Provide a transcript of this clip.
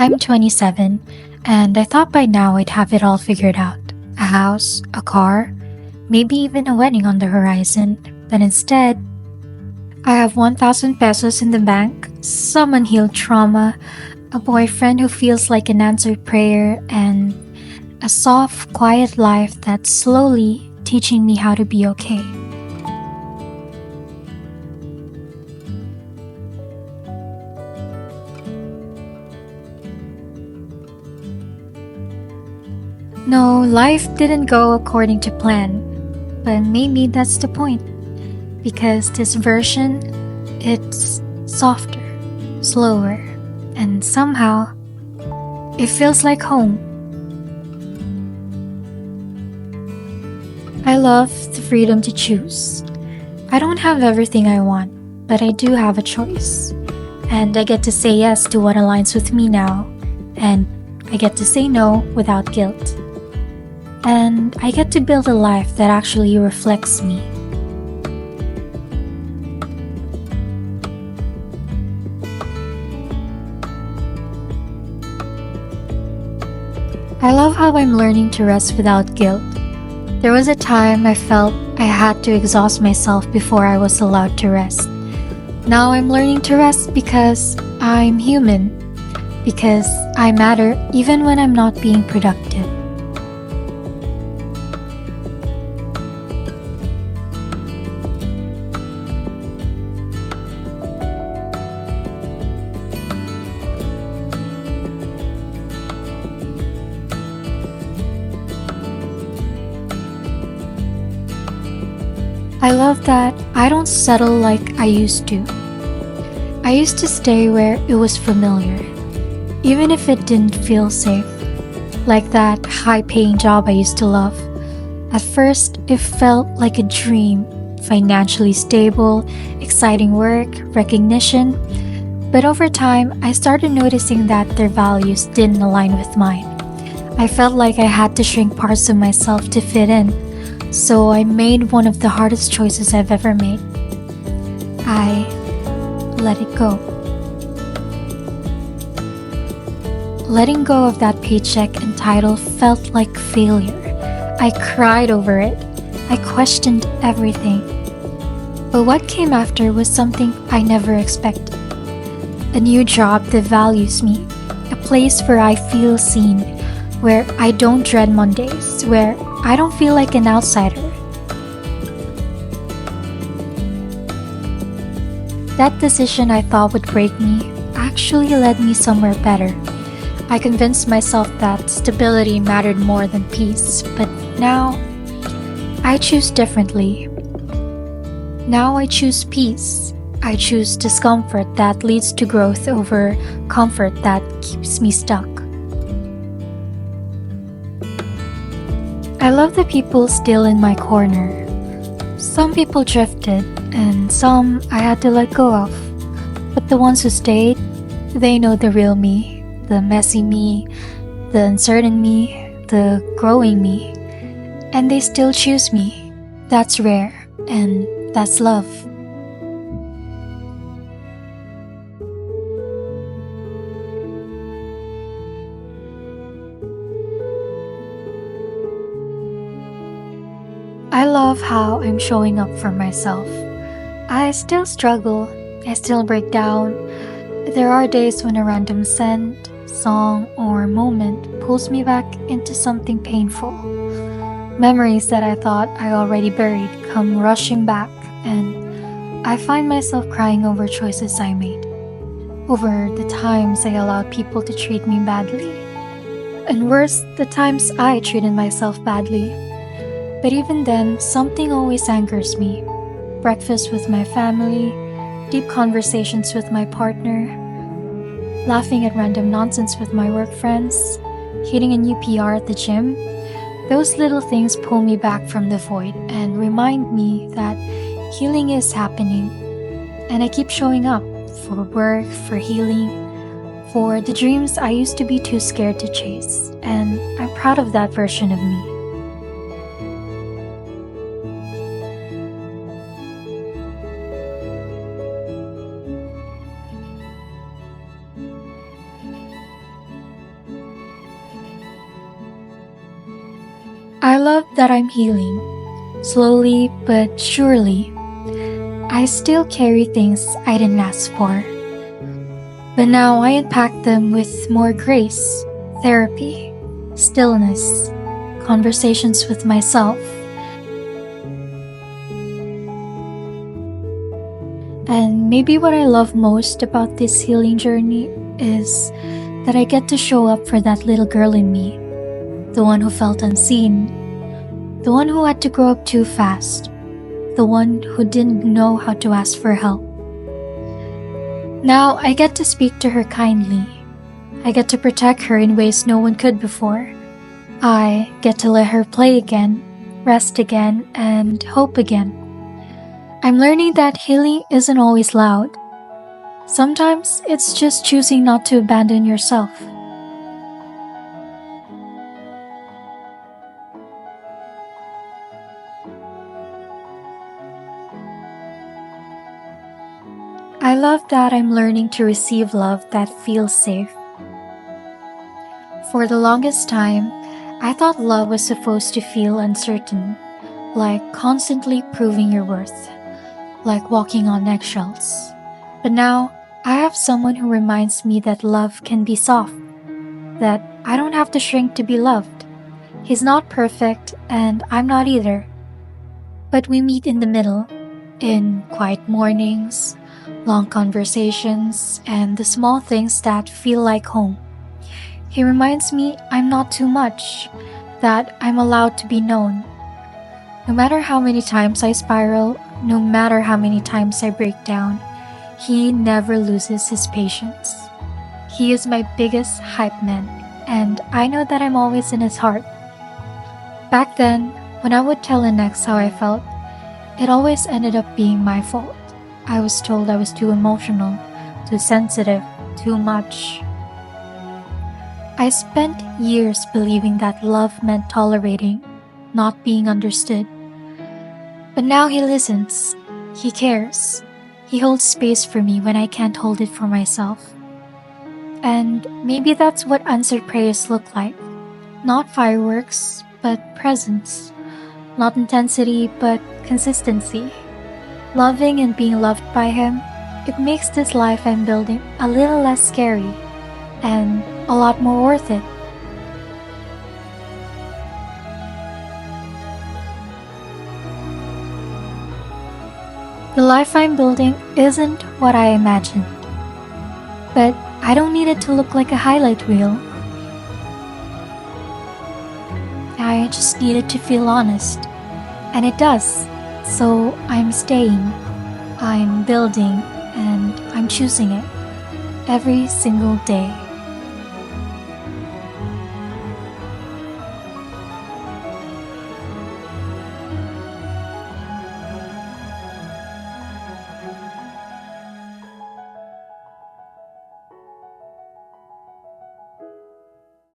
I'm 27, and I thought by now I'd have it all figured out: a house, a car, maybe even a wedding on the horizon. But instead, I have 1,000 pesos in the bank, some unhealed trauma, a boyfriend who feels like an answered prayer, and a soft, quiet life that's slowly teaching me how to be okay. No, life didn't go according to plan, but maybe that's the point, because this version, it's softer, slower, and somehow it feels like home. I love the freedom to choose. I don't have everything I want, but I do have a choice. And I get to say yes to what aligns with me now, and I get to say no without guilt. And I get to build a life that actually reflects me. I love how I'm learning to rest without guilt. There was a time I felt I had to exhaust myself before I was allowed to rest. Now I'm learning to rest because I'm human, because I matter even when I'm not being productive. I love that I don't settle like I used to. I used to stay where it was familiar, even if it didn't feel safe. Like that high-paying job I used to love. At first, it felt like a dream: financially stable, exciting work, recognition. But over time, I started noticing that their values didn't align with mine. I felt like I had to shrink parts of myself to fit in. So I made one of the hardest choices I've ever made. I let it go. Letting go of that paycheck and title felt like failure. I cried over it. I questioned everything. But what came after was something I never expected. A new job that values me. A place where I feel seen. Where I don't dread Mondays. Where I don't feel like an outsider. That decision I thought would break me actually led me somewhere better. I convinced myself that stability mattered more than peace, but now I choose differently. Now I choose peace. I choose discomfort that leads to growth over comfort that keeps me stuck. I love the people still in my corner. Some people drifted, and some I had to let go of. But the ones who stayed, they know the real me, the messy me, the uncertain me, the growing me. And they still choose me. That's rare, and that's love. I love how I'm showing up for myself. I still struggle, I still break down. There are days when a random scent, song, or moment pulls me back into something painful. Memories that I thought I already buried come rushing back, and I find myself crying over choices I made, over the times I allowed people to treat me badly, and worse, the times I treated myself badly. But even then, something always anchors me: breakfast with my family, deep conversations with my partner, laughing at random nonsense with my work friends, hitting a new PR at the gym. Those little things pull me back from the void and remind me that healing is happening. And I keep showing up for work, for healing, for the dreams I used to be too scared to chase. And I'm proud of that version of me. I love that I'm healing, slowly but surely. I still carry things I didn't ask for, but now I unpack them with more grace, therapy, stillness, conversations with myself. And maybe what I love most about this healing journey is that I get to show up for that little girl in me, the one who felt unseen, the one who had to grow up too fast, the one who didn't know how to ask for help. Now I get to speak to her kindly. I get to protect her in ways no one could before. I get to let her play again, rest again, and hope again. I'm learning that healing isn't always loud. Sometimes it's just choosing not to abandon yourself. I love that I'm learning to receive love that feels safe. For the longest time, I thought love was supposed to feel uncertain, like constantly proving your worth, like walking on eggshells. But now, I have someone who reminds me that love can be soft, that I don't have to shrink to be loved. He's not perfect, and I'm not either. But we meet in the middle, in quiet mornings, long conversations, and the small things that feel like home. He reminds me I'm not too much, that I'm allowed to be known. No matter how many times I spiral, no matter how many times I break down, he never loses his patience. He is my biggest hype man, and I know that I'm always in his heart. Back then, when I would tell an ex how I felt, it always ended up being my fault. I was told I was too emotional, too sensitive, too much. I spent years believing that love meant tolerating, not being understood. But now he listens, he cares, he holds space for me when I can't hold it for myself. And maybe that's what answered prayers look like. Not fireworks, but presence. Not intensity, but consistency. Loving and being loved by him, it makes this life I'm building a little less scary and a lot more worth it. The life I'm building isn't what I imagined, but I don't need it to look like a highlight reel. I just need it to feel honest, and it does. So I'm staying, I'm building, and I'm choosing it every single day.